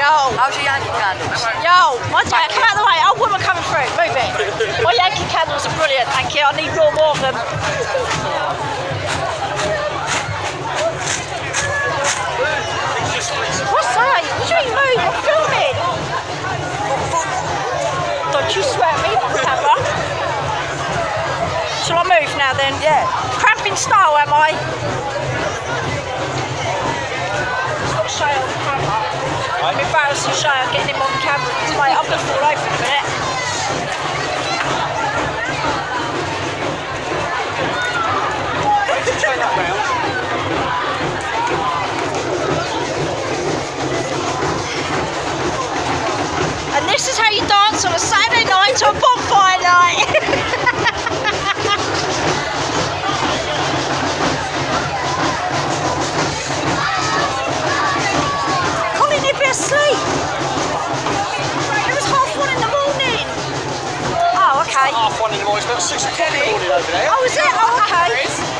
Yo. How's your Yankee candles? Yo, my dad, come out of the way. Oh, woman coming through. Move it. My Yankee candles are brilliant, thank you. I need more of them. What's that? What do you mean move? I'm filming. Don't you swear at me, camera. Shall I move now then? Yeah. Cramping style, am I? Got to show you on the camera. I'm embarrassed to show you. I'm getting him on camera. Mate, I'm going to fall over in a minute. Turn that round. And this is how you dance on a Saturday night to a bonfire night. Colin, you'd be asleep. It was 1:30 in the morning. Oh, okay. 1:30 in the morning, it's about 6 o'clock in the morning over there. Oh, is it? Oh, okay.